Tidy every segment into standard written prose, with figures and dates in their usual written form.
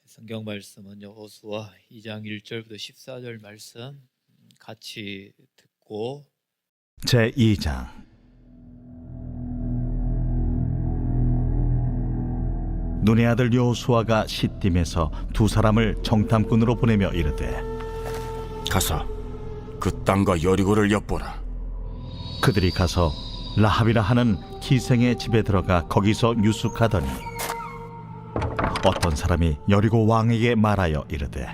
성경 말씀은 여호수아 2장 1절부터 14절 말씀 같이 듣고 제2장. 눈의 아들 여호수아가 시딤에서 두 사람을 정탐꾼으로 보내며 이르되, 가서 그 땅과 여리고를 엿보라. 그들이 가서 라합이라 하는 기생의 집에 들어가 거기서 유숙하더니 어떤 사람이 여리고 왕에게 말하여 이르되,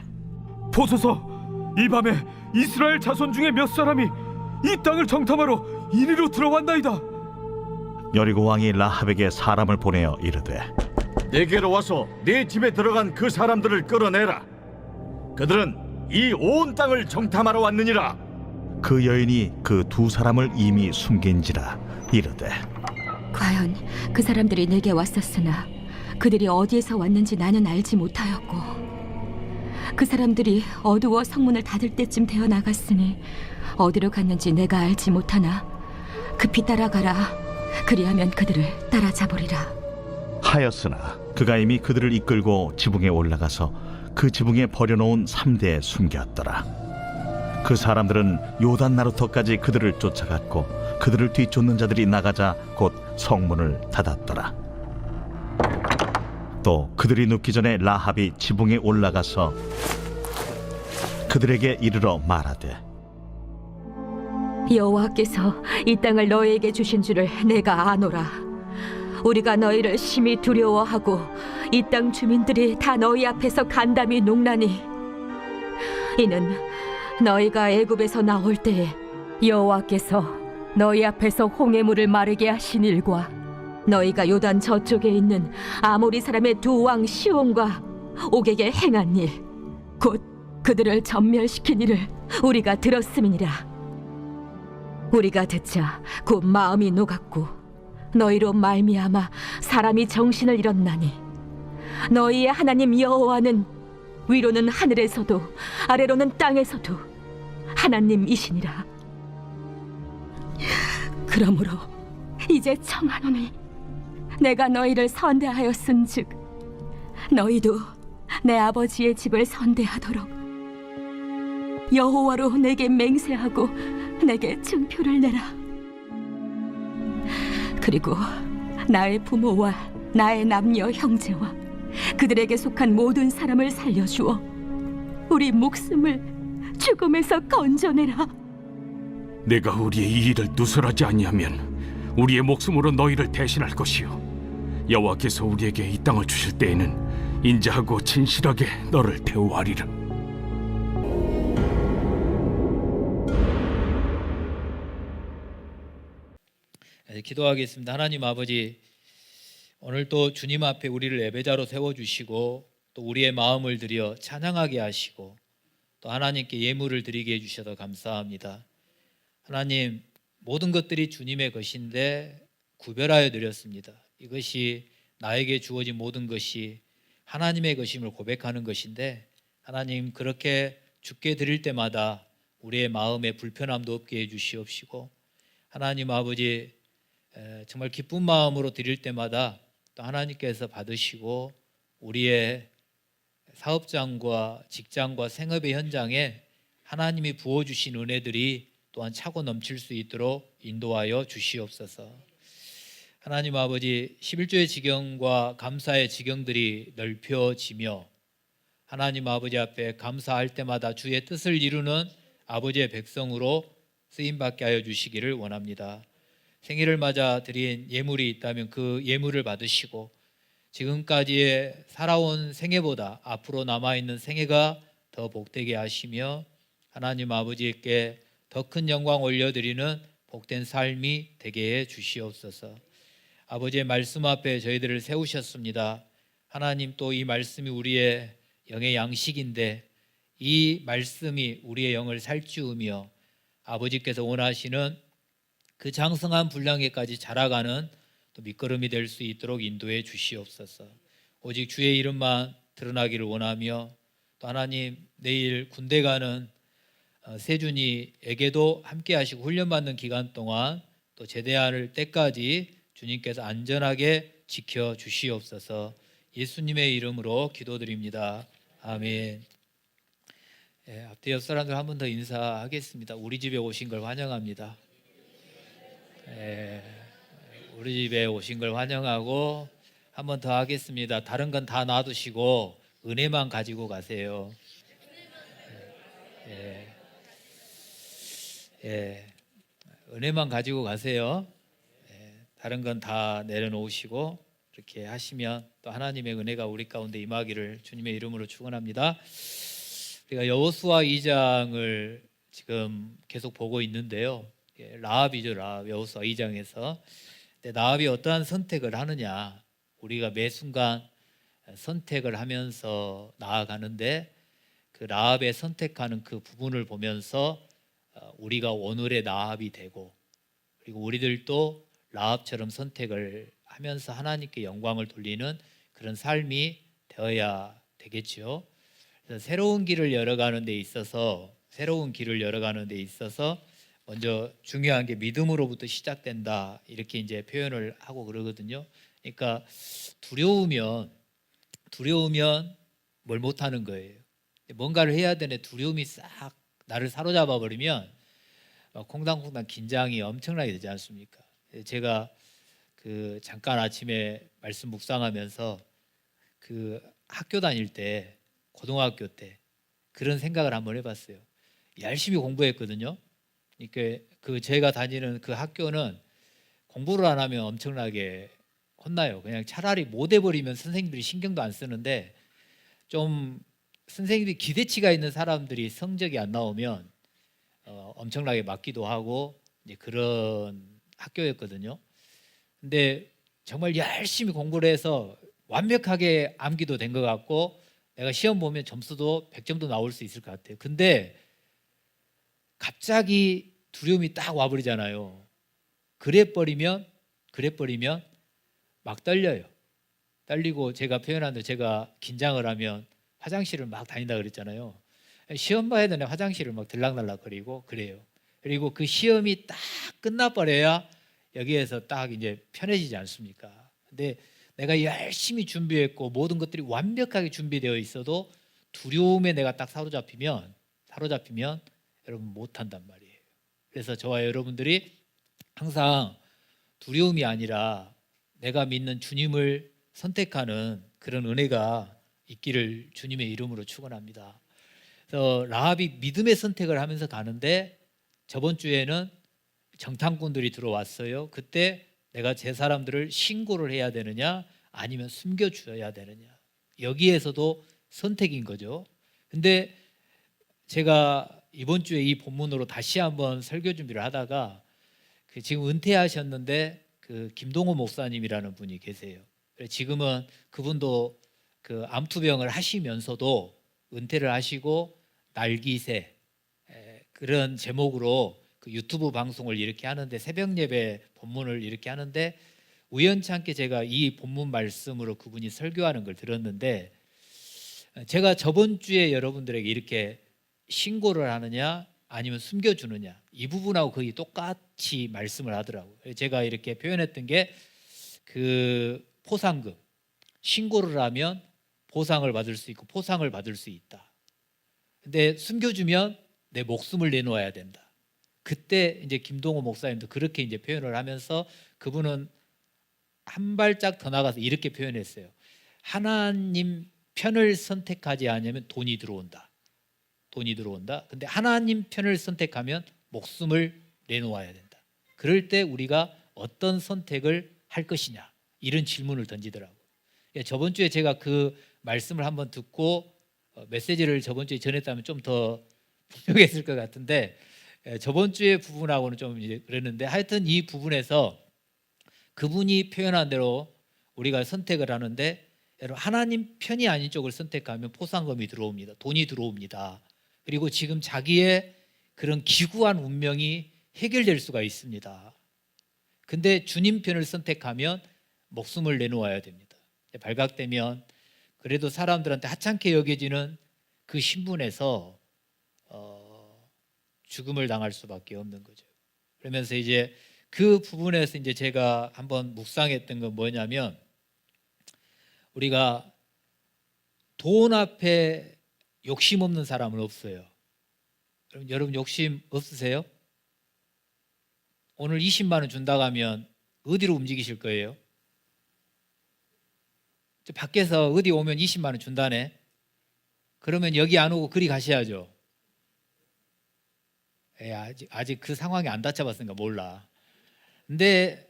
보소서, 이 밤에 이스라엘 자손 중에 몇 사람이 이 땅을 정탐하러 이리로 들어왔나이다. 여리고 왕이 라합에게 사람을 보내어 이르되, 내게로 와서 네 집에 들어간 그 사람들을 끌어내라. 그들은 이 온 땅을 정탐하러 왔느니라. 그 여인이 그 두 사람을 이미 숨긴지라 이르되, 과연 그 사람들이 내게 왔었으나 그들이 어디에서 왔는지 나는 알지 못하였고, 그 사람들이 어두워 성문을 닫을 때쯤 되어 나갔으니 어디로 갔는지 내가 알지 못하나 급히 따라가라. 그리하면 그들을 따라잡으리라 하였으나 그가 이미 그들을 이끌고 지붕에 올라가서 그 지붕에 버려놓은 삼대에 숨겼더라. 그 사람들은 요단 나루터까지 그들을 쫓아갔고 그들을 뒤쫓는 자들이 나가자 곧 성문을 닫았더라. 또 그들이 눕기 전에 라합이 지붕에 올라가서 그들에게 이르러 말하되, 여호와께서 이 땅을 너희에게 주신 줄을 내가 아노라. 우리가 너희를 심히 두려워하고 이 땅 주민들이 다 너희 앞에서 간담이 농나니, 이는 너희가 애굽에서 나올 때에 여호와께서 너희 앞에서 홍해물을 마르게 하신 일과 너희가 요단 저쪽에 있는 아모리 사람의 두 왕 시온과 옥에게 행한 일, 곧 그들을 전멸시킨 일을 우리가 들었음이니라. 우리가 듣자 곧 마음이 녹았고 너희로 말미암아 사람이 정신을 잃었나니, 너희의 하나님 여호와는 위로는 하늘에서도 아래로는 땅에서도 하나님이시니라. 그러므로 이제 청하노니 내가 너희를 선대하였은즉 너희도 내 아버지의 집을 선대하도록 여호와로 내게 맹세하고 내게 증표를 내라. 그리고 나의 부모와 나의 남녀 형제와 그들에게 속한 모든 사람을 살려주어 우리 목숨을 죽음에서 건져내라. 내가 우리의 이 일을 누설하지 아니하면 우리의 목숨으로 너희를 대신할 것이요, 여호와께서 우리에게 이 땅을 주실 때에는 인자하고 진실하게 너를 대우하리라. 기도하겠습니다. 하나님 아버지, 오늘 또 주님 앞에 우리를 예배자로 세워주시고 또 우리의 마음을 들여 찬양하게 하시고 또 하나님께 예물을 드리게 해주셔서 감사합니다. 하나님, 모든 것들이 주님의 것인데 구별하여 드렸습니다. 이것이 나에게 주어진 모든 것이 하나님의 것임을 고백하는 것인데, 하나님, 그렇게 주께 드릴 때마다 우리의 마음에 불편함도 없게 해주시옵시고, 하나님 아버지, 정말 기쁜 마음으로 드릴 때마다 또 하나님께서 받으시고 우리의 사업장과 직장과 생업의 현장에 하나님이 부어주신 은혜들이 또한 차고 넘칠 수 있도록 인도하여 주시옵소서. 하나님 아버지, 11조의 지경과 감사의 지경들이 넓혀지며 하나님 아버지 앞에 감사할 때마다 주의 뜻을 이루는 아버지의 백성으로 쓰임받게 하여 주시기를 원합니다. 생일을 맞아 드린 예물이 있다면 그 예물을 받으시고 지금까지의 살아온 생애보다 앞으로 남아있는 생애가 더 복되게 하시며 하나님 아버지께 더 큰 영광 올려드리는 복된 삶이 되게 해 주시옵소서. 아버지의 말씀 앞에 저희들을 세우셨습니다. 하나님, 또 이 말씀이 우리의 영의 양식인데 이 말씀이 우리의 영을 살찌우며 아버지께서 원하시는 그 장성한 분량에까지 자라가는 또 밑거름이 될 수 있도록 인도해 주시옵소서. 오직 주의 이름만 드러나기를 원하며 또 하나님, 내일 군대 가는 세준이에게도 함께 하시고 훈련받는 기간 동안 또 제대할 때까지 주님께서 안전하게 지켜 주시옵소서. 예수님의 이름으로 기도드립니다. 아멘. 앞뒤 옆 사람들 한 번 더 인사하겠습니다. 우리 집에 오신 걸 환영합니다. 우리 집에 오신 걸 환영하고 한 번 더 하겠습니다. 다른 건 다 놔두시고 은혜만 가지고 가세요. 은혜만 가지고 가세요. 다른 건 다 내려놓으시고 이렇게 하시면 또 하나님의 은혜가 우리 가운데 임하기를 주님의 이름으로 축원합니다. 우리가 여호수아 2장을 지금 계속 보고 있는데요. 라합이죠. 라합. 여호수아 2장에서 라합이 어떠한 선택을 하느냐, 우리가 매 순간 선택을 하면서 나아가는데 그 라합의 선택하는 그 부분을 보면서 우리가 오늘의 라합이 되고, 그리고 우리들도 라합처럼 선택을 하면서 하나님께 영광을 돌리는 그런 삶이 되어야 되겠죠. 그래서 새로운 길을 열어가는 데 있어서 먼저 중요한 게 믿음으로부터 시작된다, 이렇게 이제 표현을 하고 그러거든요. 그러니까 두려우면 뭘 못하는 거예요. 뭔가를 해야 되는데 두려움이 싹 나를 사로잡아 버리면 콩당콩당 긴장이 엄청나게 되지 않습니까? 제가 그 잠깐 아침에 말씀 묵상하면서 그 학교 다닐 때, 고등학교 때 그런 생각을 한번 해봤어요. 열심히 공부했거든요. 그러니까 그 제가 다니는 그 학교는 공부를 안 하면 엄청나게 혼나요. 그냥 차라리 못 해버리면 선생님들이 신경도 안 쓰는데, 좀 선생님들이 기대치가 있는 사람들이 성적이 안 나오면 엄청나게 맞기도 하고 이제 그런 학교였거든요. 근데 정말 열심히 공부를 해서 완벽하게 암기도 된 것 같고 내가 시험 보면 점수도 100점도 나올 수 있을 것 같아요. 근데 갑자기 두려움이 딱 와버리잖아요. 그래버리면 막 떨려요. 떨리고 제가 표현한 대로 제가 긴장을 하면 화장실을 막 다닌다 그랬잖아요. 시험 봐야 되는 화장실을 막 들락날락거리고 그래요. 그리고 그 시험이 딱 끝나버려야 여기에서 딱 이제 편해지지 않습니까? 근데 내가 열심히 준비했고 모든 것들이 완벽하게 준비되어 있어도 두려움에 내가 딱 사로잡히면 여러분 못한단 말이에요. 그래서 저와 여러분들이 항상 두려움이 아니라 내가 믿는 주님을 선택하는 그런 은혜가 있기를 주님의 이름으로 축원합니다. 그래서 라합이 믿음의 선택을 하면서 가는데 저번 주에는 정탐꾼들이 들어왔어요. 그때 내가 제 사람들을 신고를 해야 되느냐 아니면 숨겨줘야 되느냐, 여기에서도 선택인 거죠. 근데 제가 이번 주에 이 본문으로 다시 한번 설교 준비를 하다가 지금 은퇴하셨는데 그 김동호 목사님이라는 분이 계세요. 지금은 그분도 그 암투병을 하시면서도 은퇴를 하시고 날기새 그런 제목으로 그 유튜브 방송을 이렇게 하는데, 새벽 예배 본문을 이렇게 하는데 우연찮게 제가 이 본문 말씀으로 그분이 설교하는 걸 들었는데, 제가 저번 주에 여러분들에게 이렇게 신고를 하느냐 아니면 숨겨주느냐 이 부분하고 거의 똑같이 말씀을 하더라고요. 제가 이렇게 표현했던 게 그 포상금, 신고를 하면 보상을 받을 수 있고 포상을 받을 수 있다. 근데 숨겨주면 내 목숨을 내놓아야 된다. 그때 이제 김동호 목사님도 그렇게 이제 표현을 하면서 그분은 한 발짝 더 나가서 이렇게 표현했어요. 하나님 편을 선택하지 않으면 돈이 들어온다. 근데 하나님 편을 선택하면 목숨을 내놓아야 된다. 그럴 때 우리가 어떤 선택을 할 것이냐, 이런 질문을 던지더라고요. 저번 주에 제가 그 말씀을 한번 듣고 메시지를 저번 주에 전했다면 좀 더 분명했을 것 같은데, 저번 주의 부분하고는 좀 이제 그랬는데, 하여튼 이 부분에서 그분이 표현한 대로 우리가 선택을 하는데, 여러분 하나님 편이 아닌 쪽을 선택하면 포상금이 들어옵니다. 돈이 들어옵니다. 그리고 지금 자기의 그런 기구한 운명이 해결될 수가 있습니다. 근데 주님 편을 선택하면 목숨을 내놓아야 됩니다. 발각되면 그래도 사람들한테 하찮게 여겨지는 그 신분에서 죽음을 당할 수밖에 없는 거죠. 그러면서 이제 그 부분에서 이제 제가 한번 묵상했던 건 뭐냐면, 우리가 돈 앞에 욕심 없는 사람은 없어요. 그럼 여러분 욕심 없으세요? 오늘 20만 원 준다고 하면 어디로 움직이실 거예요? 밖에서 어디 오면 20만 원 준다네. 그러면 여기 안 오고 그리 가셔야죠. 아직 그 상황이 안 닥쳐봤으니까 몰라. 근데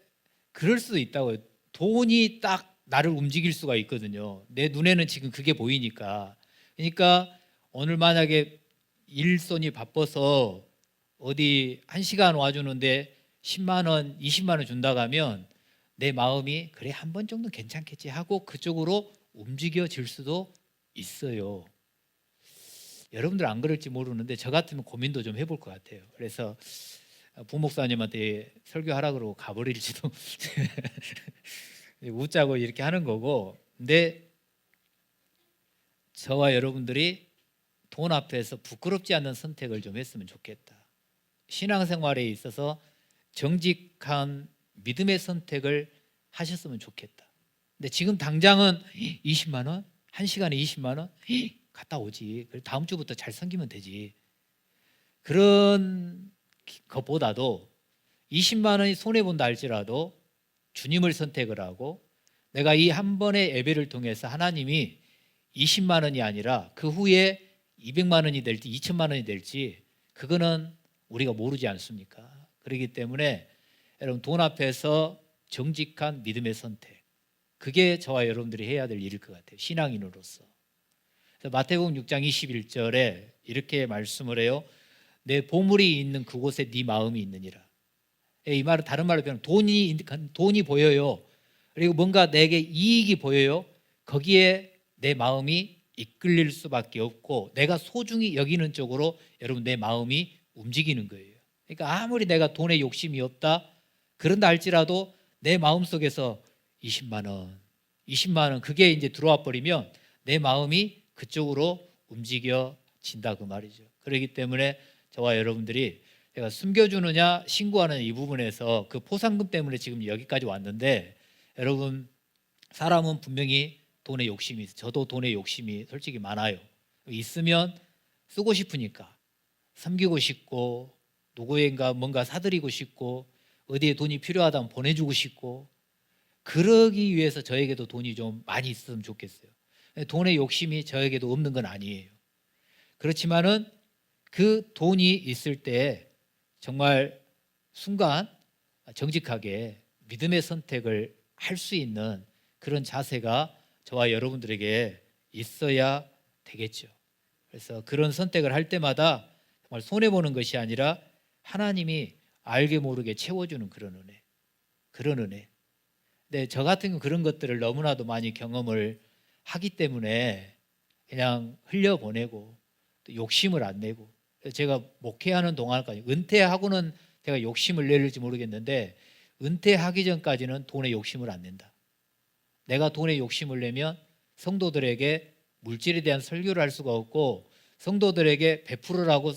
그럴 수도 있다고요. 돈이 딱 나를 움직일 수가 있거든요. 내 눈에는 지금 그게 보이니까. 그러니까 오늘 만약에 일손이 바빠서 어디 1시간 와주는데 10만 원, 20만 원 준다고 하면 내 마음이 그래 한 번 정도 괜찮겠지 하고 그쪽으로 움직여질 수도 있어요. 여러분들 안 그럴지 모르는데 저 같으면 고민도 좀 해볼 것 같아요. 그래서 부목사님한테 설교하라 그러고 가버릴지도 웃자고 이렇게 하는 거고. 근데 저와 여러분들이 돈 앞에서 부끄럽지 않는 선택을 좀 했으면 좋겠다. 신앙생활에 있어서 정직한 믿음의 선택을 하셨으면 좋겠다. 근데 지금 당장은 20만 원? 1시간에 20만 원? 갔다 오지. 다음 주부터 잘 섬기면 되지. 그런 것보다도 20만 원이 손해본다 할지라도 주님을 선택을 하고 내가 이 한 번의 예배를 통해서 하나님이 20만 원이 아니라 그 후에 200만 원이 될지 2천만 원이 될지 그거는 우리가 모르지 않습니까? 그렇기 때문에 여러분 돈 앞에서 정직한 믿음의 선택, 그게 저와 여러분들이 해야 될 일일 것 같아요. 신앙인으로서. 그래서 마태복음 6장 21절에 이렇게 말씀을 해요. 내 보물이 있는 그곳에 네 마음이 있느니라. 이 말은 다른 말로 표현하면 돈이 보여요. 그리고 뭔가 내게 이익이 보여요. 거기에 내 마음이 이끌릴 수밖에 없고 내가 소중히 여기는 쪽으로 여러분 내 마음이 움직이는 거예요. 그러니까 아무리 내가 돈에 욕심이 없다 그런다 할지라도 내 마음속에서 20만 원 그게 이제 들어와 버리면 내 마음이 그쪽으로 움직여진다 그 말이죠. 그렇기 때문에 저와 여러분들이 제가 숨겨주느냐 신고하느냐 이 부분에서 그 포상금 때문에 지금 여기까지 왔는데 여러분 사람은 분명히 돈에 욕심이 있어요. 저도 돈에 욕심이 솔직히 많아요. 있으면 쓰고 싶으니까 섬기고 싶고 누구인가 뭔가 사드리고 싶고 어디에 돈이 필요하다면 보내주고 싶고 그러기 위해서 저에게도 돈이 좀 많이 있으면 좋겠어요. 돈의 욕심이 저에게도 없는 건 아니에요. 그렇지만은 그 돈이 있을 때 정말 순간 정직하게 믿음의 선택을 할 수 있는 그런 자세가 저와 여러분들에게 있어야 되겠죠. 그래서 그런 선택을 할 때마다 정말 손해보는 것이 아니라 하나님이 알게 모르게 채워주는 그런 은혜. 근데 저 같은 경우 그런 것들을 너무나도 많이 경험을 하기 때문에 그냥 흘려보내고 또 욕심을 안 내고 제가 목회하는 동안까지 은퇴하고는 제가 욕심을 내릴지 모르겠는데 은퇴하기 전까지는 돈에 욕심을 안 낸다. 내가 돈에 욕심을 내면 성도들에게 물질에 대한 설교를 할 수가 없고 성도들에게 베풀으라고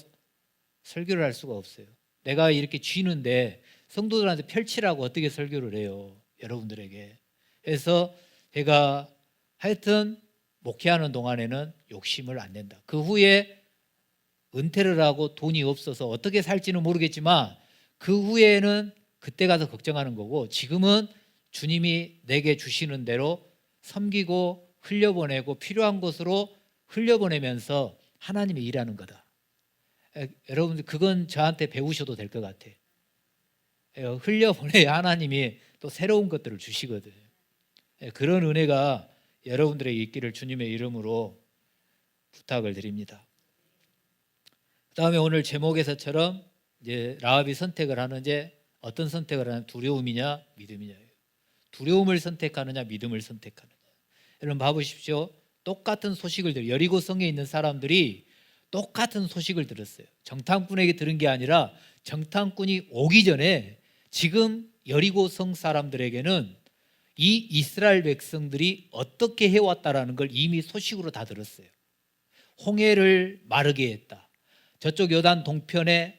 설교를 할 수가 없어요. 내가 이렇게 쥐는데 성도들한테 펼치라고 어떻게 설교를 해요, 여러분들에게. 그래서 제가 하여튼 목회하는 동안에는 욕심을 안 낸다. 그 후에 은퇴를 하고 돈이 없어서 어떻게 살지는 모르겠지만 그 후에는 그때 가서 걱정하는 거고 지금은 주님이 내게 주시는 대로 섬기고 흘려보내고 필요한 곳으로 흘려보내면서 하나님이 일하는 거다. 여러분들 그건 저한테 배우셔도 될 것 같아요. 흘려보내야 하나님이 또 새로운 것들을 주시거든요. 그런 은혜가 여러분들에게 있기를 주님의 이름으로 부탁을 드립니다. 그다음에 오늘 제목에서처럼 이제 라합이 선택을 하는데 어떤 선택을 하냐? 두려움이냐 믿음이냐. 두려움을 선택하느냐 믿음을 선택하느냐. 여러분 봐보십시오. 똑같은 소식을 들어요. 여리고성에 있는 사람들이 똑같은 소식을 들었어요. 정탐꾼에게 들은 게 아니라 정탐꾼이 오기 전에 지금 여리고성 사람들에게는 이 이스라엘 백성들이 어떻게 해왔다라는 걸 이미 소식으로 다 들었어요. 홍해를 마르게 했다. 저쪽 요단 동편에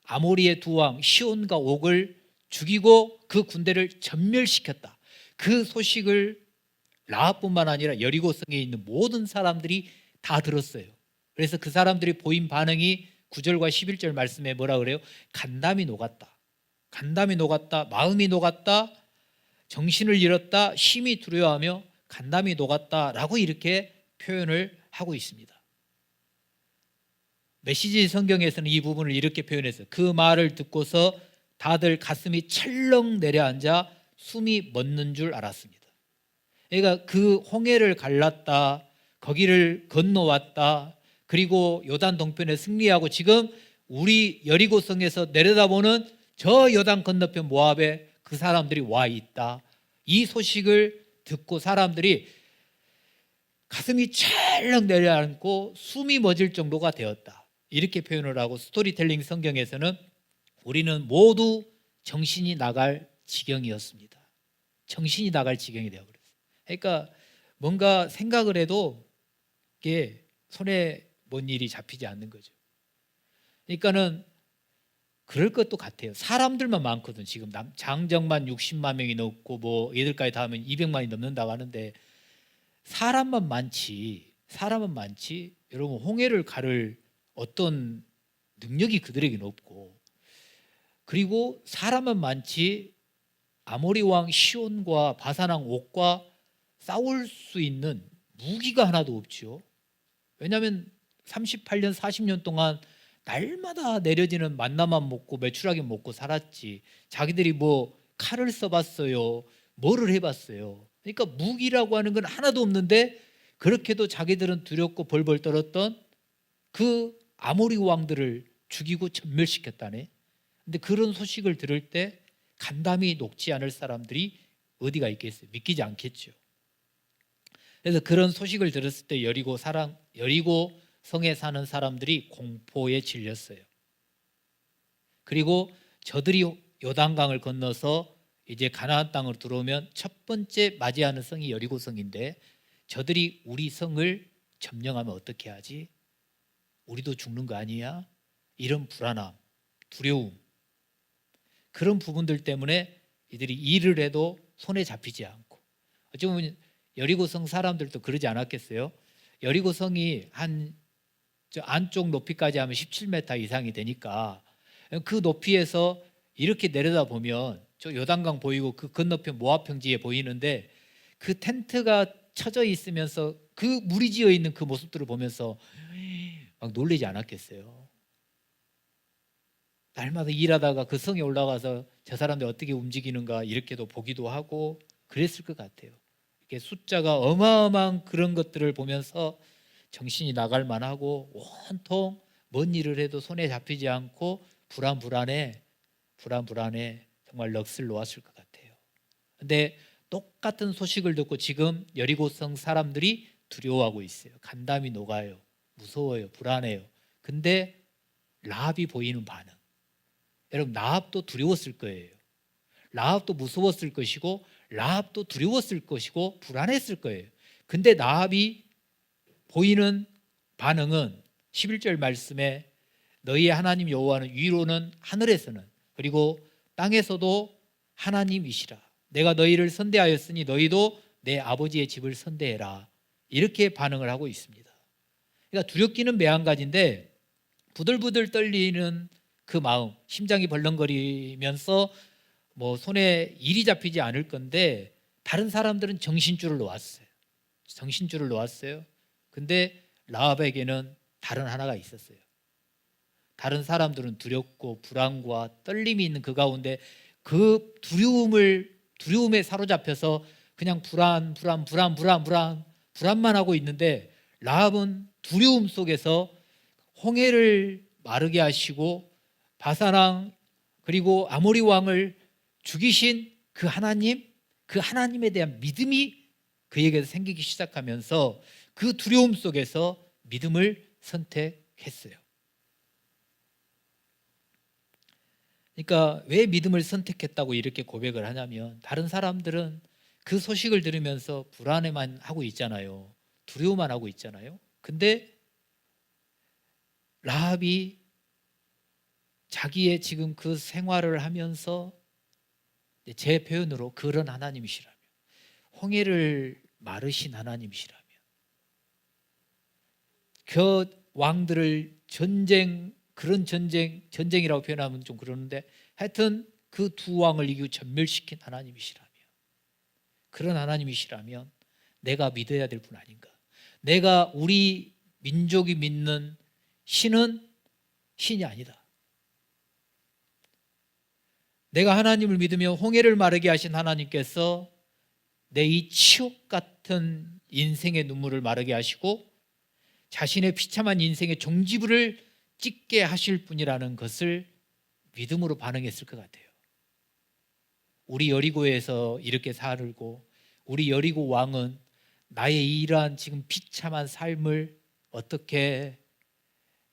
아모리의 두 왕 시온과 옥을 죽이고 그 군대를 전멸시켰다. 그 소식을 라합뿐만 아니라 여리고성에 있는 모든 사람들이 다 들었어요. 그래서 그 사람들이 보인 반응이 9절과 11절 말씀에 뭐라 그래요? 간담이 녹았다. 간담이 녹았다. 마음이 녹았다. 정신을 잃었다. 심히 두려워하며 간담이 녹았다라고 이렇게 표현을 하고 있습니다. 메시지 성경에서는 이 부분을 이렇게 표현했어요. 그 말을 듣고서 다들 가슴이 철렁 내려앉아 숨이 멎는 줄 알았습니다. 그러니까 그 홍해를 갈랐다, 거기를 건너왔다, 그리고 요단 동편에 승리하고 지금 우리 여리고성에서 내려다보는 저 요단 건너편 모압에 그 사람들이 와 있다. 이 소식을 듣고 사람들이 가슴이 철렁 내려앉고 숨이 멎을 정도가 되었다. 이렇게 표현을 하고 스토리텔링 성경에서는 우리는 모두 정신이 나갈 지경이었습니다. 정신이 나갈 지경이 되어버렸어요. 그러니까 뭔가 생각을 해도 이게 손에 뭔 일이 잡히지 않는 거죠. 그러니까는 그럴 것도 같아요. 사람들만 많거든. 지금 장정만 60만 명이 넘고 뭐 얘들까지 다 하면 200만이 넘는다고 하는데 사람만 많지. 여러분 홍해를 가를 어떤 능력이 그들에게는 없고, 그리고 사람만 많지 아모리 왕 시온과 바산 왕 옥과 싸울 수 있는 무기가 하나도 없죠. 왜냐하면 38년 40년 동안 날마다 내려지는 만나만 먹고 메추라기 먹고 살았지. 자기들이 뭐 칼을 써봤어요, 뭐를 해봤어요. 그러니까 무기라고 하는 건 하나도 없는데 그렇게도 자기들은 두렵고 벌벌 떨었던 그 아모리 왕들을 죽이고 전멸시켰다네. 근데 그런 소식을 들을 때 간담이 녹지 않을 사람들이 어디가 있겠어요? 믿기지 않겠죠. 그래서 그런 소식을 들었을 때 여리고 성에 사는 사람들이 공포에 질렸어요. 그리고 저들이 요단강을 건너서 이제 가나안 땅으로 들어오면 첫 번째 맞이하는 성이 여리고 성인데, 저들이 우리 성을 점령하면 어떻게 하지? 우리도 죽는 거 아니야? 이런 불안함, 두려움, 그런 부분들 때문에 이들이 일을 해도 손에 잡히지 않고, 어찌 보면 여리고성 사람들도 그러지 않았겠어요? 여리고성이 한 저 안쪽 높이까지 하면 17m 이상이 되니까 그 높이에서 이렇게 내려다 보면 저 요단강 보이고 그 건너편 모압 평지에 보이는데, 그 텐트가 쳐져 있으면서 그 물이 지어 있는 그 모습들을 보면서 막 놀라지 않았겠어요? 날마다 일하다가 그 성에 올라가서 저 사람들 어떻게 움직이는가 이렇게도 보기도 하고 그랬을 것 같아요. 이렇게 숫자가 어마어마한 그런 것들을 보면서 정신이 나갈 만하고 온통 뭔 일을 해도 손에 잡히지 않고 불안불안해 정말 넋을 놓았을 것 같아요. 근데 똑같은 소식을 듣고 지금 여리고성 사람들이 두려워하고 있어요. 간담이 녹아요. 무서워요. 불안해요. 근데 라합이 보이는 반응, 여러분 라합도 두려웠을 거예요. 라합도 무서웠을 것이고 라합도 두려웠을 것이고 불안했을 거예요. 근데 라합이 보이는 반응은 11절 말씀에 너희의 하나님 여호와는 위로는 하늘에서는 그리고 땅에서도 하나님이시라. 내가 너희를 선대하였으니 너희도 내 아버지의 집을 선대해라. 이렇게 반응을 하고 있습니다. 그러니까 두렵기는 매한가지인데 부들부들 떨리는 그 마음, 심장이 벌렁거리면서 뭐 손에 일이 잡히지 않을 건데 다른 사람들은 정신줄을 놓았어요. 근데 라합에게는 다른 하나가 있었어요. 다른 사람들은 두렵고 불안과 떨림이 있는 그 가운데 그 두려움에 사로잡혀서 그냥 불안만 하고 있는데, 라합은 두려움 속에서 홍해를 마르게 하시고 바산 왕 그리고 아모리 왕을 죽이신 그 하나님에 대한 믿음이 그에게서 생기기 시작하면서 그 두려움 속에서 믿음을 선택했어요. 그러니까 왜 믿음을 선택했다고 이렇게 고백을 하냐면, 다른 사람들은 그 소식을 들으면서 불안해만 하고 있잖아요. 두려워만 하고 있잖아요. 근데 라합이 자기의 지금 그 생활을 하면서 제 표현으로 그런 하나님이시라며 홍해를 마르신 하나님이시라면, 그 왕들을 그런 전쟁이라고 표현하면 좀 그러는데 하여튼 그 두 왕을 이기고 전멸시킨 하나님이시라면, 그런 하나님이시라면 내가 믿어야 될 분 아닌가? 내가 우리 민족이 믿는 신은 신이 아니다. 내가 하나님을 믿으며 홍해를 마르게 하신 하나님께서 내 이 치욕 같은 인생의 눈물을 마르게 하시고 자신의 비참한 인생의 종지부를 찍게 하실 분이라는 것을 믿음으로 반응했을 것 같아요. 우리 여리고에서 이렇게 살고 우리 여리고 왕은 나의 이러한 지금 비참한 삶을 어떻게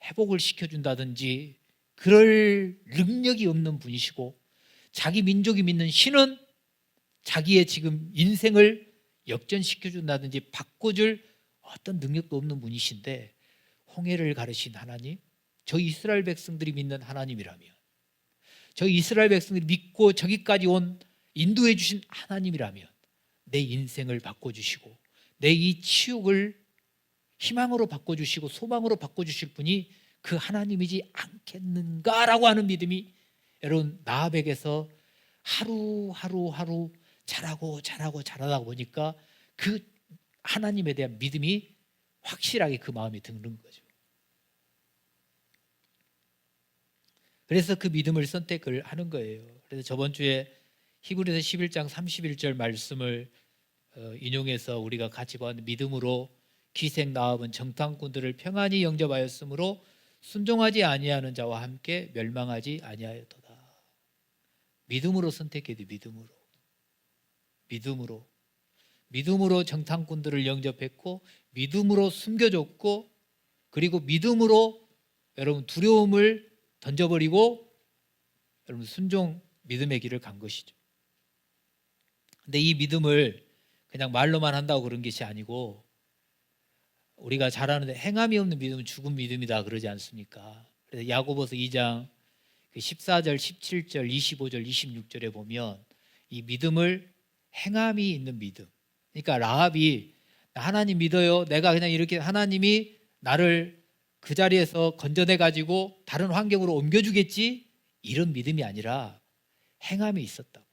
회복을 시켜준다든지 그럴 능력이 없는 분이시고, 자기 민족이 믿는 신은 자기의 지금 인생을 역전시켜준다든지 바꿔줄 어떤 능력도 없는 분이신데, 홍해를 가르신 하나님, 저 이스라엘 백성들이 믿는 하나님이라면, 저 이스라엘 백성들이 믿고 저기까지 온 인도해 주신 하나님이라면 내 인생을 바꿔주시고 내 이 치욕을 희망으로 바꿔주시고 소망으로 바꿔주실 분이 그 하나님이지 않겠는가라고 하는 믿음이 여러분 나합에게서 하루 자라다 보니까 그 하나님에 대한 믿음이 확실하게 그 마음에 드는 거죠. 그래서 그 믿음을 선택을 하는 거예요. 그래서 저번 주에 히브리서 11장 31절 말씀을 인용해서 우리가 같이 봤는데, 믿음으로 기생 나합은 정탐꾼들을 평안히 영접하였으므로 순종하지 아니하는 자와 함께 멸망하지 아니하였도다. 믿음으로 선택해야 돼. 믿음으로 정탐꾼들을 영접했고, 믿음으로 숨겨줬고, 그리고 믿음으로 여러분 두려움을 던져버리고 여러분 순종 믿음의 길을 간 것이죠. 근데 이 믿음을 그냥 말로만 한다고 그런 것이 아니고, 우리가 잘 아는데 행함이 없는 믿음은 죽은 믿음이다 그러지 않습니까? 그래서 야고보서 2장 14절, 17절, 25절, 26절에 보면 이 믿음을 행함이 있는 믿음. 그러니까 라합이 하나님 믿어요. 내가 그냥 이렇게 하나님이 나를 그 자리에서 건져내 가지고 다른 환경으로 옮겨주겠지, 이런 믿음이 아니라 행함이 있었다고.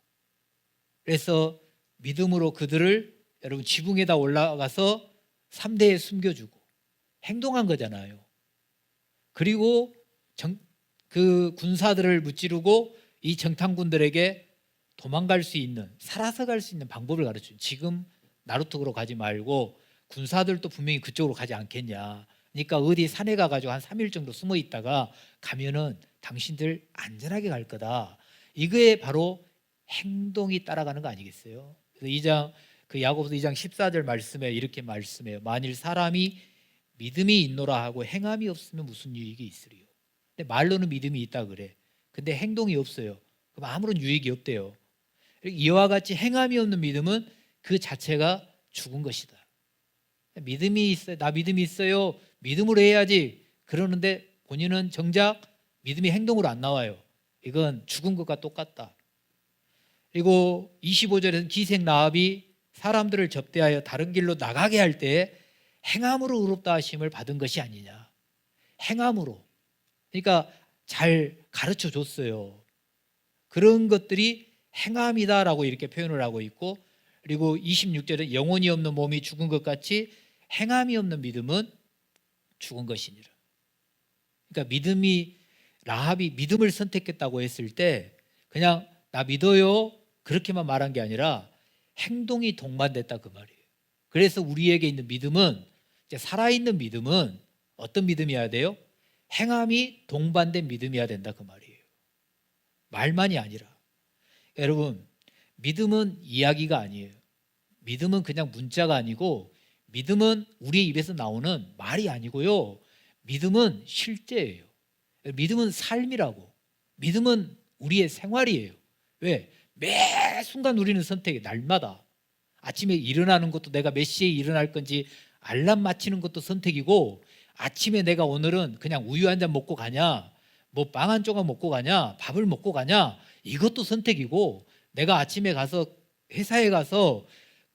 그래서 믿음으로 그들을 여러분 지붕에다 올라가서 3대에 숨겨주고 행동한 거잖아요. 그리고 그 군사들을 무찌르고 이 정탐꾼들에게 도망갈 수 있는, 살아서 갈 수 있는 방법을 가르쳐요. 지금 나루터로 가지 말고 군사들도 분명히 그쪽으로 가지 않겠냐. 그러니까 어디 산에 가가지고 한 3일 정도 숨어 있다가 가면은 당신들 안전하게 갈 거다. 이거에 바로 행동이 따라가는 거 아니겠어요? 그래서 야고보서 2장 14절 말씀에 이렇게 말씀해요. 만일 사람이 믿음이 있노라 하고 행함이 없으면 무슨 유익이 있으리요? 근데 말로는 믿음이 있다 그래. 근데 행동이 없어요. 그럼 아무런 유익이 없대요. 이와 같이 행함이 없는 믿음은 그 자체가 죽은 것이다. 믿음이 있어요. 나 믿음이 있어요. 믿음으로 해야지. 그러는데 본인은 정작 믿음이 행동으로 안 나와요. 이건 죽은 것과 똑같다. 그리고 25절에는 기생 나합이 사람들을 접대하여 다른 길로 나가게 할 때 행함으로 의롭다 하심을 받은 것이 아니냐. 행함으로. 그러니까 잘 가르쳐 줬어요. 그런 것들이 행함이다라고 이렇게 표현을 하고 있고, 그리고 26절에 영혼이 없는 몸이 죽은 것 같이 행함이 없는 믿음은 죽은 것이니라. 그러니까 라합이 믿음을 선택했다고 했을 때 그냥 나 믿어요 그렇게만 말한 게 아니라 행동이 동반됐다 그 말이에요. 그래서 우리에게 있는 믿음은, 이제 살아있는 믿음은 어떤 믿음이어야 돼요? 행함이 동반된 믿음이어야 된다 그 말이에요. 말만이 아니라. 여러분, 믿음은 이야기가 아니에요. 믿음은 그냥 문자가 아니고, 믿음은 우리의 입에서 나오는 말이 아니고요. 믿음은 실제예요. 믿음은 삶이라고. 믿음은 우리의 생활이에요. 왜? 매 순간 우리는 선택해. 날마다 아침에 일어나는 것도 내가 몇 시에 일어날 건지 알람 맞추는 것도 선택이고, 아침에 내가 오늘은 그냥 우유 한 잔 먹고 가냐, 뭐 빵 한 조각 먹고 가냐, 밥을 먹고 가냐, 이것도 선택이고, 내가 아침에 가서 회사에 가서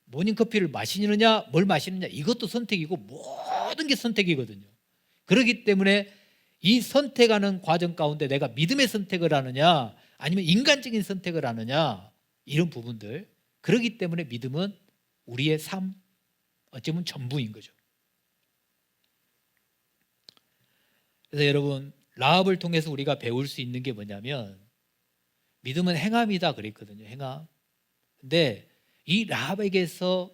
모닝커피를 마시느냐 뭘 마시느냐 이것도 선택이고 모든 게 선택이거든요. 그렇기 때문에 이 선택하는 과정 가운데 내가 믿음의 선택을 하느냐 아니면 인간적인 선택을 하느냐 이런 부분들, 그렇기 때문에 믿음은 우리의 삶, 어쩌면 전부인 거죠. 그래서 여러분, 라합을 통해서 우리가 배울 수 있는 게 뭐냐면 믿음은 행함이다 그랬거든요. 행함. 근데 이 라합에게서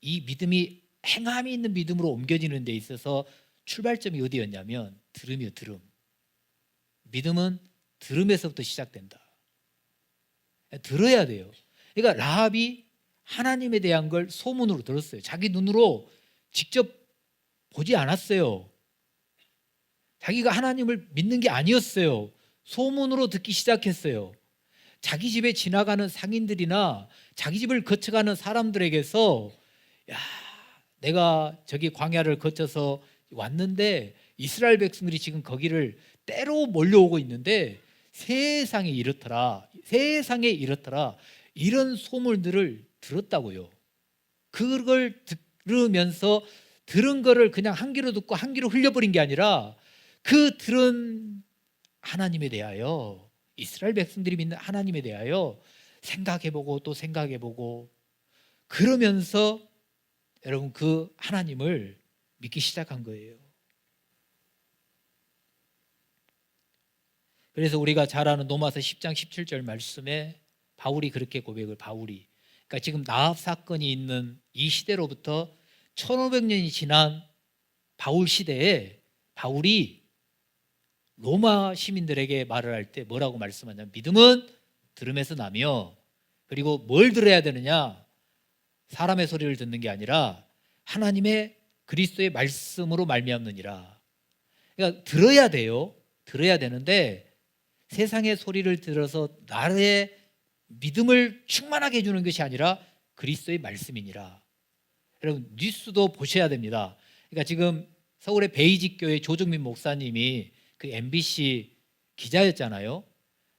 이 믿음이 행함이 있는 믿음으로 옮겨지는 데 있어서 출발점이 어디였냐면 들음이요, 들음. 믿음은 들음에서부터 시작된다. 들어야 돼요. 그러니까 라합이 하나님에 대한 걸 소문으로 들었어요. 자기 눈으로 직접 보지 않았어요. 자기가 하나님을 믿는 게 아니었어요. 소문으로 듣기 시작했어요. 자기 집에 지나가는 상인들이나 자기 집을 거쳐가는 사람들에게서 야, 내가 저기 광야를 거쳐서 왔는데 이스라엘 백성들이 지금 거기를 때로 몰려오고 있는데 세상에 이렇더라, 세상에 이렇더라, 이런 소문들을 들었다고요. 그걸 들으면서 들은 거를 그냥 한 귀로 듣고 한 귀로 흘려버린 게 아니라 그 들은 하나님에 대하여, 이스라엘 백성들이 믿는 하나님에 대하여 생각해보고 또 생각해보고 그러면서 여러분 그 하나님을 믿기 시작한 거예요. 그래서 우리가 잘 아는 로마서 10장 17절 말씀에 바울이 그렇게 고백을, 바울이 그러니까 지금 라합 사건이 있는 이 시대로부터 1500년이 지난 바울 시대에 바울이 로마 시민들에게 말을 할 때 뭐라고 말씀하냐면 믿음은 들음에서 나며, 그리고 뭘 들어야 되느냐, 사람의 소리를 듣는 게 아니라 하나님의 그리스도의 말씀으로 말미암느니라. 그러니까 들어야 돼요. 들어야 되는데 세상의 소리를 들어서 나의 믿음을 충만하게 해주는 것이 아니라 그리스도의 말씀이니라. 여러분 뉴스도 보셔야 됩니다. 그러니까 지금 서울의 베이직 교회 조정민 목사님이 그 MBC 기자였잖아요.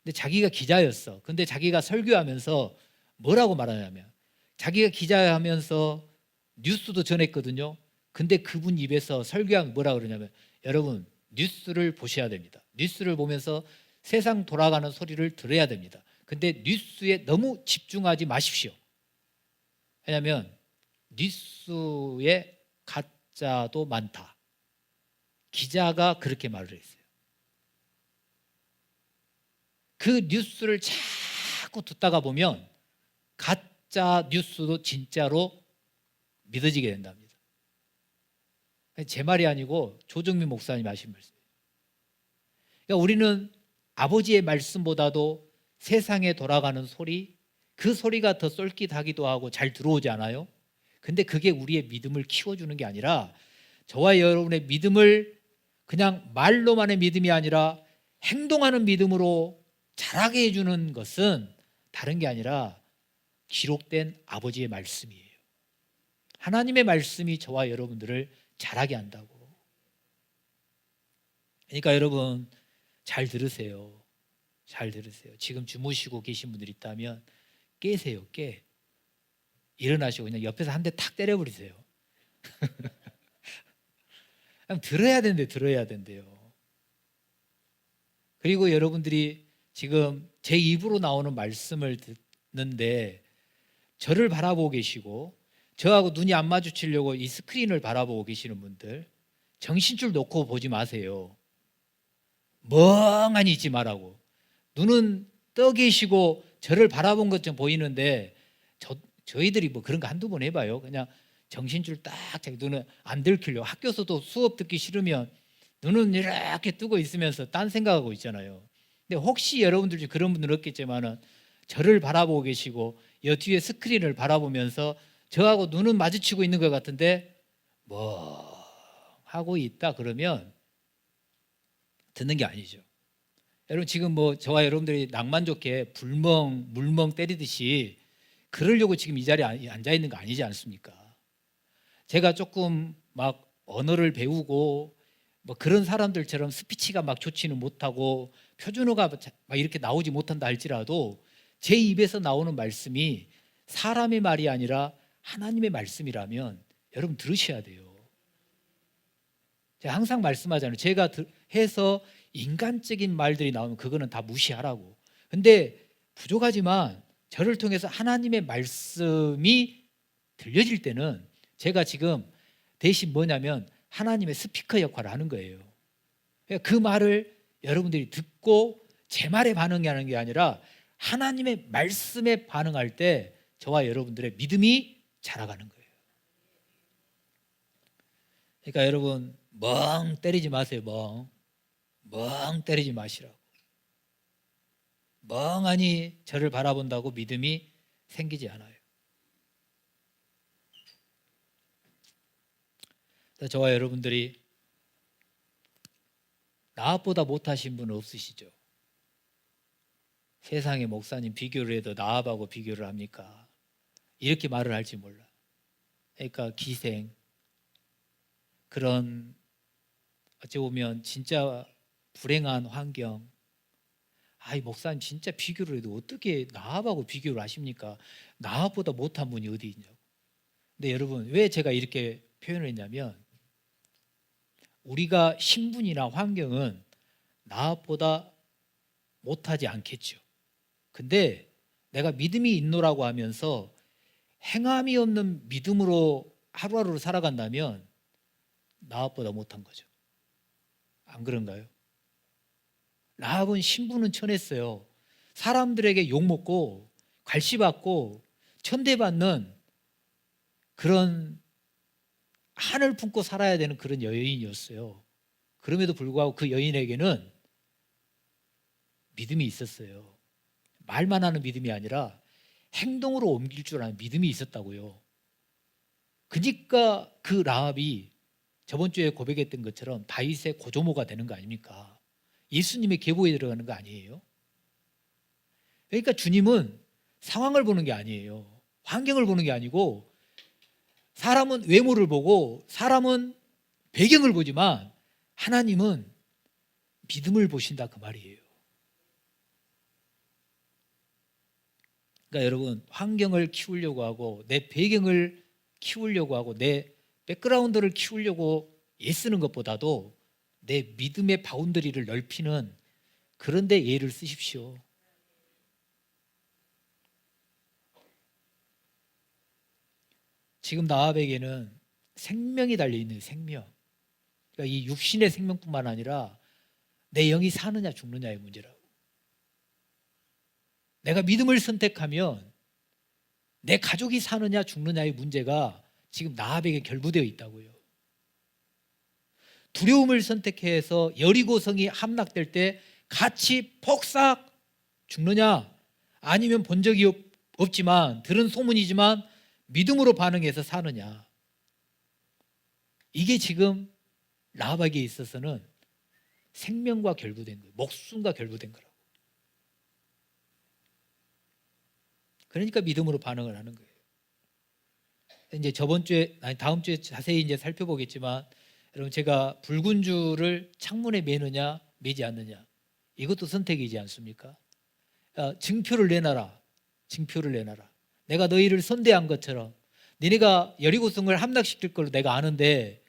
근데 자기가 기자였어. 근데 자기가 설교하면서 뭐라고 말하냐면, 자기가 기자하면서 뉴스도 전했거든요. 근데 그분 입에서 설교하면 뭐라 그러냐면, 여러분 뉴스를 보셔야 됩니다. 뉴스를 보면서 세상 돌아가는 소리를 들어야 됩니다. 근데 뉴스에 너무 집중하지 마십시오. 왜냐하면 뉴스에 가짜도 많다. 기자가 그렇게 말을 했어요. 그 뉴스를 자꾸 듣다가 보면 가짜 뉴스도 진짜로 믿어지게 된답니다. 제 말이 아니고 조정민 목사님 하신 말씀이에요. 그러니까 우리는 아버지의 말씀보다도 세상에 돌아가는 소리, 그 소리가 더 쏠깃하기도 하고 잘 들어오지 않아요? 근데 그게 우리의 믿음을 키워주는 게 아니라 저와 여러분의 믿음을 그냥 말로만의 믿음이 아니라 행동하는 믿음으로 자라게 해주는 것은 다른 게 아니라 기록된 아버지의 말씀이에요. 하나님의 말씀이 저와 여러분들을 자라게 한다고. 그러니까 여러분 잘 들으세요. 잘 들으세요. 지금 주무시고 계신 분들 있다면 깨세요. 깨. 일어나시고 그냥 옆에서 한 대 탁 때려버리세요. 그냥 들어야 되는데 들어야 된대요. 그리고 여러분들이 지금 제 입으로 나오는 말씀을 듣는데 저를 바라보고 계시고 저하고 눈이 안 마주치려고 이 스크린을 바라보고 계시는 분들, 정신줄 놓고 보지 마세요. 멍하니 있지 말라고. 눈은 떠 계시고 저를 바라본 것처럼 보이는데 저희들이 뭐 그런 거 한두 번 해봐요. 그냥 정신줄 딱 자기 눈을 안 들키려고. 학교에서도 수업 듣기 싫으면 눈은 이렇게 뜨고 있으면서 딴 생각하고 있잖아요. 근데 혹시 여러분들 중 그런 분들은 없겠지만은 저를 바라보고 계시고 여 뒤에 스크린을 바라보면서 저하고 눈은 마주치고 있는 것 같은데 뭐 하고 있다 그러면 듣는 게 아니죠. 여러분 지금 뭐 저와 여러분들이 낭만 좋게 물멍 때리듯이 그러려고 지금 이 자리에 앉아 있는 거 아니지 않습니까? 제가 조금 막 언어를 배우고 뭐 그런 사람들처럼 스피치가 막 좋지는 못하고 표준어가 막 이렇게 나오지 못한다 할지라도 제 입에서 나오는 말씀이 사람의 말이 아니라 하나님의 말씀이라면 여러분 들으셔야 돼요. 제가 항상 말씀하잖아요. 제가 해서 인간적인 말들이 나오면 그거는 다 무시하라고. 근데 부족하지만 저를 통해서 하나님의 말씀이 들려질 때는 제가 지금 대신 뭐냐면 하나님의 스피커 역할을 하는 거예요. 그 말을 여러분들이 듣고 제 말에 반응하는 게 아니라 하나님의 말씀에 반응할 때 저와 여러분들의 믿음이 자라가는 거예요. 그러니까 여러분 멍 때리지 마세요. 멍 때리지 마시라고. 멍하니 저를 바라본다고 믿음이 생기지 않아요. 저와 여러분들이 나보다 못하신 분은 없으시죠? 세상의 목사님 비교를 해도 나하고 비교를 합니까? 이렇게 말을 할지 몰라. 그러니까 기생, 그런 어찌 보면 진짜 불행한 환경. 이 목사님 진짜 비교를 해도 어떻게 나하고 비교를 하십니까? 나보다 못한 분이 어디 있냐고. 근데 여러분 왜 제가 이렇게 표현을 했냐면 우리가 신분이나 환경은 나보다 못하지 않겠죠. 근데 내가 믿음이 있노라고 하면서 행함이 없는 믿음으로 하루하루를 살아간다면 나보다 못한 거죠. 안 그런가요? 라합은 신분은 천했어요. 사람들에게 욕먹고 괄시받고 천대받는 그런 한을 품고 살아야 되는 그런 여인이었어요. 그럼에도 불구하고 그 여인에게는 믿음이 있었어요. 말만 하는 믿음이 아니라 행동으로 옮길 줄 아는 믿음이 있었다고요. 그러니까 그 라합이 저번 주에 고백했던 것처럼 다윗의 고조모가 되는 거 아닙니까? 예수님의 계보에 들어가는 거 아니에요? 그러니까 주님은 상황을 보는 게 아니에요. 환경을 보는 게 아니고 사람은 외모를 보고 사람은 배경을 보지만 하나님은 믿음을 보신다 그 말이에요. 그러니까 여러분 환경을 키우려고 하고 내 배경을 키우려고 하고 내 백그라운드를 키우려고 애쓰는 것보다도 내 믿음의 바운더리를 넓히는 그런 데 예를 쓰십시오. 지금 나합에게는 생명이 달려있는 생명. 그러니까 이 육신의 생명뿐만 아니라 내 영이 사느냐 죽느냐의 문제라고. 내가 믿음을 선택하면 내 가족이 사느냐 죽느냐의 문제가 지금 나합에게 결부되어 있다고요. 두려움을 선택해서 여리고성이 함락될 때 같이 폭삭 죽느냐 아니면 본 적이 없지만 들은 소문이지만 믿음으로 반응해서 사느냐. 이게 지금 라합에게 있어서는 생명과 결부된 거예요. 목숨과 결부된 거라고. 그러니까 믿음으로 반응을 하는 거예요. 이제 다음 주에 자세히 이제 살펴보겠지만 여러분 제가 붉은 줄을 창문에 매느냐 매지 않느냐 이것도 선택이지 않습니까? 증표를 내놔라. 증표를 내놔라. 내가 너희를 선대한 것처럼 너네가 여리고성을 함락시킬 걸로 내가 아는데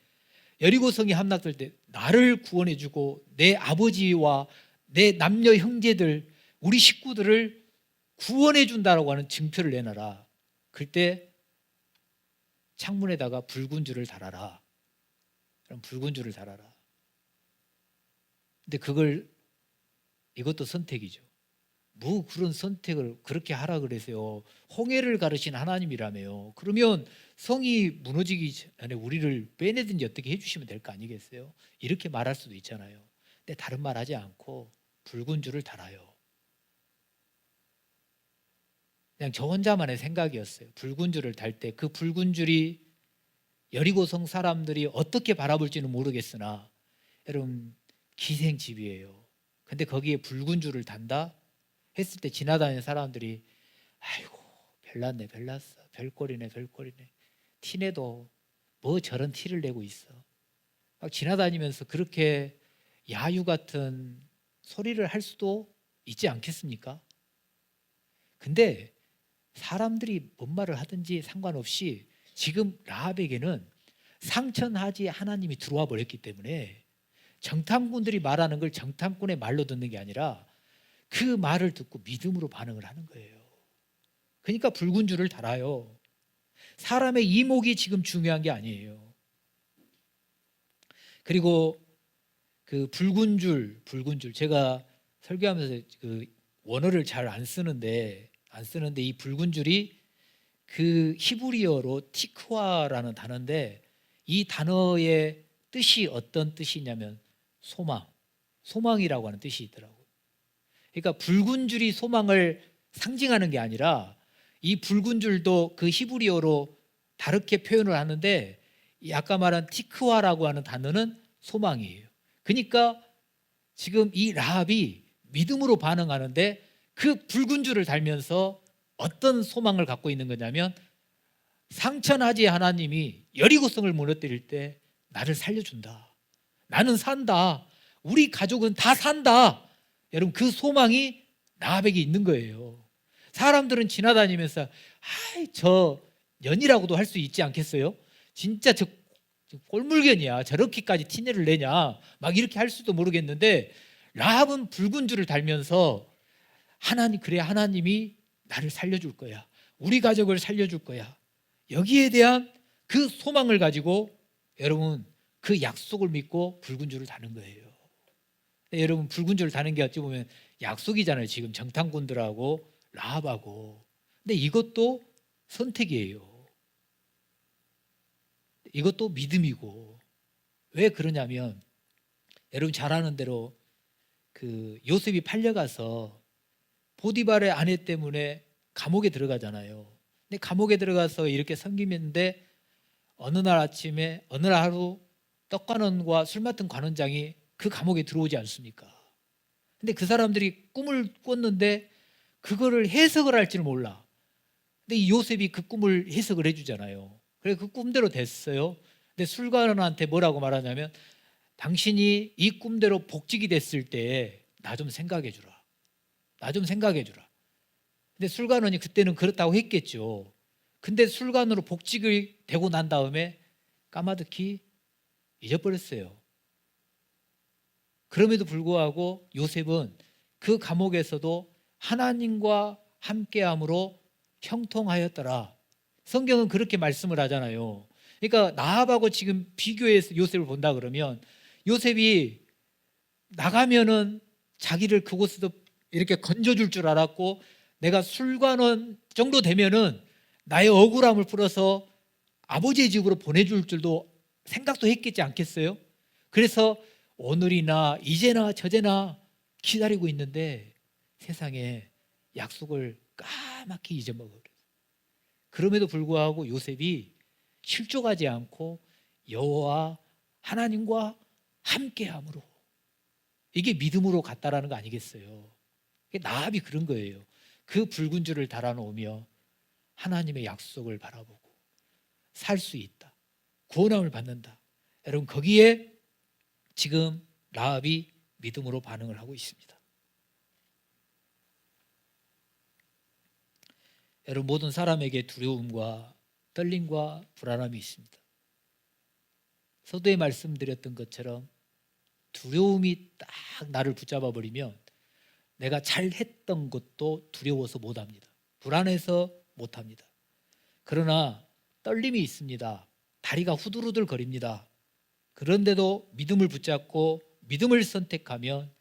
여리고성이 함락될 때 나를 구원해주고 내 아버지와 내 남녀 형제들 우리 식구들을 구원해준다라고 하는 증표를 내놔라. 그때 창문에다가 붉은 줄을 달아라. 그럼 붉은 줄을 달아라. 근데 이것도 선택이죠. 뭐 그런 선택을 그렇게 하라 그러세요. 홍해를 가르신 하나님이라며요. 그러면 성이 무너지기 전에 우리를 빼내든지 어떻게 해주시면 될 거 아니겠어요? 이렇게 말할 수도 있잖아요. 근데 다른 말 하지 않고 붉은 줄을 달아요. 그냥 저 혼자만의 생각이었어요. 붉은 줄을 달 때 그 붉은 줄이 여리고성 사람들이 어떻게 바라볼지는 모르겠으나 여러분 기생집이에요. 근데 거기에 붉은 줄을 단다 했을 때 지나다니는 사람들이 아이고 별났네 별났어 별꼴이네 별꼴이네 티내도 뭐 저런 티를 내고 있어 막 지나다니면서 그렇게 야유 같은 소리를 할 수도 있지 않겠습니까? 근데 사람들이 뭔 말을 하든지 상관없이 지금 라합에게는 상천하지 하나님이 들어와 버렸기 때문에 정탐꾼들이 말하는 걸 정탐꾼의 말로 듣는 게 아니라 그 말을 듣고 믿음으로 반응을 하는 거예요. 그러니까 붉은 줄을 달아요. 사람의 이목이 지금 중요한 게 아니에요. 그리고 그 붉은 줄 제가 설교하면서 그 원어를 잘 안 쓰는데 이 붉은 줄이 그 히브리어로 티크와라는 단어인데 이 단어의 뜻이 어떤 뜻이냐면 소망이라고 하는 뜻이 있더라고요. 그러니까 붉은 줄이 소망을 상징하는 게 아니라 이 붉은 줄도 그 히브리어로 다르게 표현을 하는데 이 아까 말한 티크와라고 하는 단어는 소망이에요. 그러니까 지금 이 라합이 믿음으로 반응하는데 그 붉은 줄을 달면서 어떤 소망을 갖고 있는 거냐면 상천하지 하나님이 여리고성을 무너뜨릴 때 나를 살려준다. 나는 산다. 우리 가족은 다 산다. 여러분 그 소망이 라합에게 있는 거예요. 사람들은 지나다니면서 저 년이라고도 할 수 있지 않겠어요? 진짜 저 꼴물견이야. 저렇게까지 티내를 내냐. 막 이렇게 할 수도 모르겠는데 라합은 붉은 줄을 달면서 하나님이 나를 살려줄 거야. 우리 가족을 살려줄 거야. 여기에 대한 그 소망을 가지고 여러분 그 약속을 믿고 붉은 줄을 다는 거예요. 여러분 붉은 줄을 다는 게 어찌 보면 약속이잖아요. 지금 정탐꾼들하고 라합하고. 근데 이것도 선택이에요. 이것도 믿음이고. 왜 그러냐면 여러분 잘 아는 대로 그 요셉이 팔려가서 보디발의 아내 때문에 감옥에 들어가잖아요. 근데 감옥에 들어가서 이렇게 섬기는데 어느 날 아침에 어느 날 하루 떡관원과 술 맡은 관원장이 그 감옥에 들어오지 않습니까? 근데 그 사람들이 꿈을 꿨는데 그거를 해석을 할지는 몰라. 근데 이 요셉이 그 꿈을 해석을 해주잖아요. 그래서 그 꿈대로 됐어요. 근데 술관원한테 뭐라고 말하냐면 당신이 이 꿈대로 복직이 됐을 때 나 좀 생각해 주라. 나 좀 생각해 주라. 근데 술관원이 그때는 그렇다고 했겠죠. 근데 술관으로 복직이 되고 난 다음에 까마득히 잊어버렸어요. 그럼에도 불구하고 요셉은 그 감옥에서도 하나님과 함께함으로 형통하였더라. 성경은 그렇게 말씀을 하잖아요. 그러니까 라합하고 지금 비교해서 요셉을 본다 그러면 요셉이 나가면은 자기를 그곳에서 이렇게 건져줄 줄 알았고 내가 술관원 정도 되면은 나의 억울함을 풀어서 아버지의 집으로 보내줄 줄도 생각도 했겠지 않겠어요? 그래서 오늘이나 이제나 저제나 기다리고 있는데 세상에 약속을 까맣게 잊어먹어요. 그럼에도 불구하고 요셉이 실족하지 않고 여호와 하나님과 함께함으로 이게 믿음으로 갔다라는 거 아니겠어요? 라합이 그런 거예요. 그 붉은 줄을 달아놓으며 하나님의 약속을 바라보고 살 수 있다. 구원함을 받는다. 여러분 거기에 지금 라합이 믿음으로 반응을 하고 있습니다. 여러분 모든 사람에게 두려움과 떨림과 불안함이 있습니다. 서두에 말씀드렸던 것처럼 두려움이 딱 나를 붙잡아 버리면 내가 잘했던 것도 두려워서 못합니다. 불안해서 못합니다. 그러나 떨림이 있습니다. 다리가 후들후들 거립니다. 그런데도 믿음을 붙잡고 믿음을 선택하면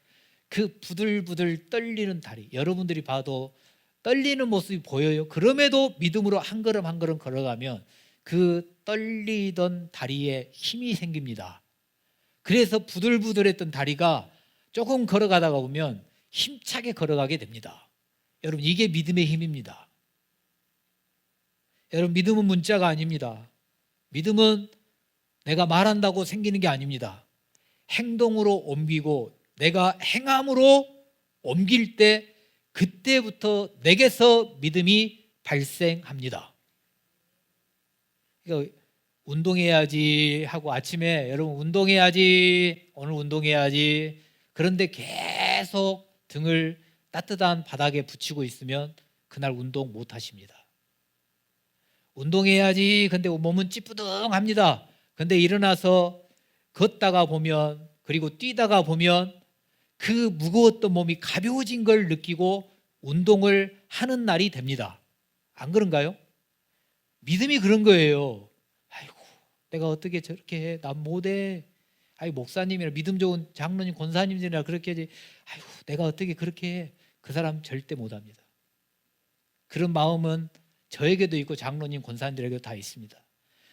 그 부들부들 떨리는 다리, 여러분들이 봐도 떨리는 모습이 보여요. 그럼에도 믿음으로 한 걸음 한 걸음 걸어가면 그 떨리던 다리에 힘이 생깁니다. 그래서 부들부들했던 다리가 조금 걸어가다가 보면 힘차게 걸어가게 됩니다. 여러분 이게 믿음의 힘입니다. 여러분 믿음은 문자가 아닙니다. 믿음은 내가 말한다고 생기는 게 아닙니다. 행동으로 옮기고 내가 행함으로 옮길 때 그때부터 내게서 믿음이 발생합니다. 그러니까 운동해야지 하고 아침에 여러분 운동해야지 오늘 운동해야지 그런데 계속 등을 따뜻한 바닥에 붙이고 있으면 그날 운동 못 하십니다. 운동해야지. 근데 몸은 찌뿌둥합니다. 근데 일어나서 걷다가 보면, 그리고 뛰다가 보면 그 무거웠던 몸이 가벼워진 걸 느끼고 운동을 하는 날이 됩니다. 안 그런가요? 믿음이 그런 거예요. 아이고, 내가 어떻게 저렇게 해? 난 못해. 아이, 목사님이나 믿음 좋은 장로님, 권사님들이나 그렇게 하지. 아이고, 내가 어떻게 그렇게 해? 그 사람 절대 못합니다. 그런 마음은 저에게도 있고 장로님, 권사님들에게도 다 있습니다.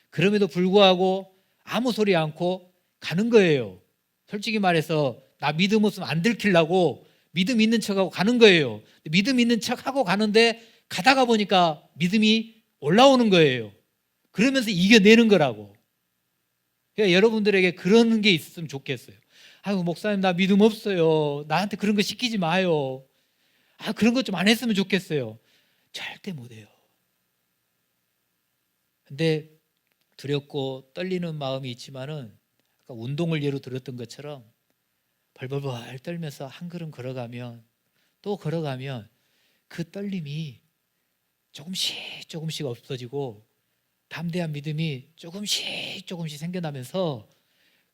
그럼에도 불구하고 아무 소리 않고 가는 거예요. 솔직히 말해서 나 믿음 없으면 안 들키려고 믿음 있는 척하고 가는 거예요. 믿음 있는 척하고 가는데 가다가 보니까 믿음이 올라오는 거예요. 그러면서 이겨내는 거라고. 그러니까 여러분들에게 그런 게 있으면 좋겠어요. 아유, 목사님 나 믿음 없어요. 나한테 그런 거 시키지 마요. 아, 그런 것 좀 안 했으면 좋겠어요. 절대 못해요. 근데 두렵고 떨리는 마음이 있지만은 아까 운동을 예로 들었던 것처럼 벌벌벌 떨면서 한 걸음 걸어가면, 또 걸어가면 그 떨림이 조금씩 없어지고 담대한 믿음이 조금씩 생겨나면서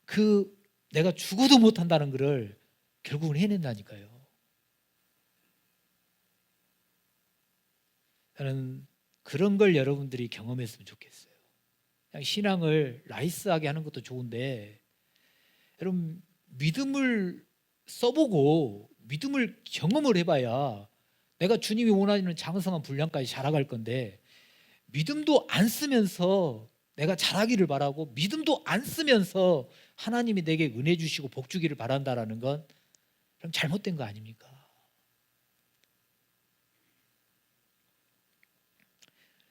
그 내가 죽어도 못한다는 것을 결국은 해낸다니까요. 저는 그런 걸 여러분들이 경험했으면 좋겠어요. 그냥 신앙을 라이스하게 하는 것도 좋은데, 여러분 믿음을 써보고 믿음을 경험을 해봐야 내가 주님이 원하는 장성한 분량까지 자라갈 건데, 믿음도 안 쓰면서 내가 자라기를 바라고 믿음도 안 쓰면서 하나님이 내게 은혜 주시고 복 주기를 바란다라는 건 그럼 잘못된 거 아닙니까?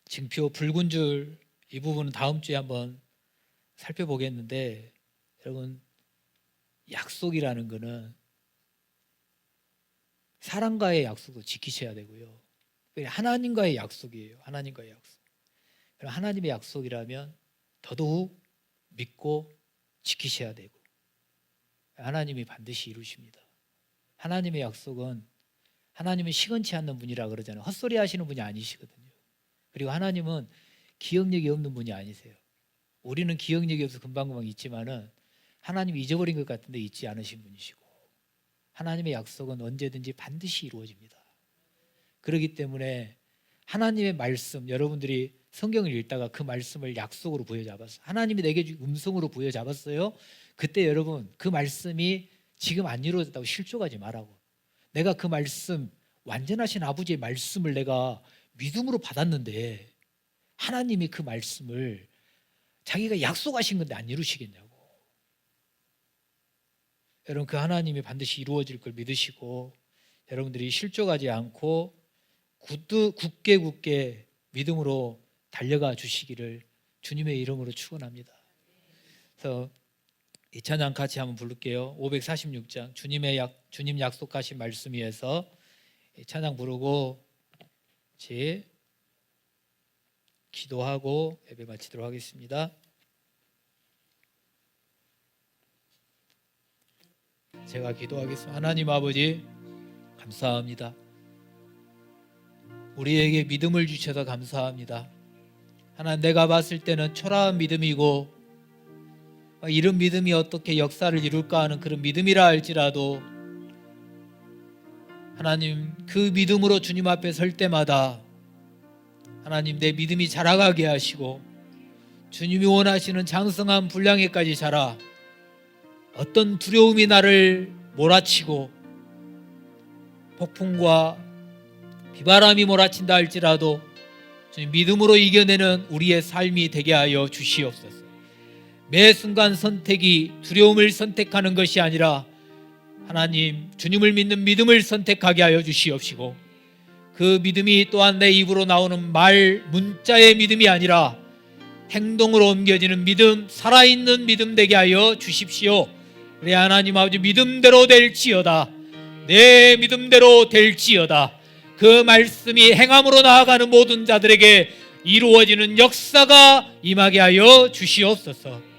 징표 붉은 줄, 이 부분은 다음 주에 한번 살펴보겠는데, 여러분 약속이라는 거는 사람과의 약속도 지키셔야 되고요. 하나님과의 약속이에요. 하나님과의 약속. 하나님의 약속이라면 더더욱 믿고 지키셔야 되고, 하나님이 반드시 이루십니다. 하나님의 약속은, 하나님은 시건치 않는 분이라 그러잖아요. 헛소리 하시는 분이 아니시거든요. 그리고 하나님은 기억력이 없는 분이 아니세요. 우리는 기억력이 없어서 금방금방 잊지만은 하나님이 잊어버린 것 같은데 잊지 않으신 분이시고, 하나님의 약속은 언제든지 반드시 이루어집니다. 그렇기 때문에 하나님의 말씀, 여러분들이 성경을 읽다가 그 말씀을 약속으로 부여잡았어요. 하나님이 내게 음성으로 부여잡았어요. 그때 여러분 그 말씀이 지금 안 이루어졌다고 실족하지 말라고. 내가 그 말씀, 완전하신 아버지의 말씀을 내가 믿음으로 받았는데 하나님이 그 말씀을 자기가 약속하신 건데 안 이루시겠냐고. 여러분 그 하나님이 반드시 이루어질 걸 믿으시고, 여러분들이 실족하지 않고 굳게 믿음으로 달려가 주시기를 주님의 이름으로 축원합니다. 그래서 이 찬양 같이 한번 부를게요. 546장 주님 약속하신 말씀 위에서 이 찬양 부르고 같이 기도하고 예배 마치도록 하겠습니다. 제가 기도하겠습니다. 하나님 아버지 감사합니다. 우리에게 믿음을 주셔서 감사합니다. 하나님, 내가 봤을 때는 초라한 믿음이고 이런 믿음이 어떻게 역사를 이룰까 하는 그런 믿음이라 할지라도 하나님, 그 믿음으로 주님 앞에 설 때마다 하나님 내 믿음이 자라가게 하시고 주님이 원하시는 장성한 분량에까지 자라 어떤 두려움이 나를 몰아치고 폭풍과 비바람이 몰아친다 할지라도 주님 믿음으로 이겨내는 우리의 삶이 되게 하여 주시옵소서. 매 순간 선택이 두려움을 선택하는 것이 아니라 하나님 주님을 믿는 믿음을 선택하게 하여 주시옵시고, 그 믿음이 또한 내 입으로 나오는 말 문자의 믿음이 아니라 행동으로 옮겨지는 믿음, 살아있는 믿음 되게 하여 주십시오. 그래 하나님 아버지, 믿음대로 될지어다, 내 믿음대로 될지어다. 그 말씀이 행함으로 나아가는 모든 자들에게 이루어지는 역사가 임하게 하여 주시옵소서.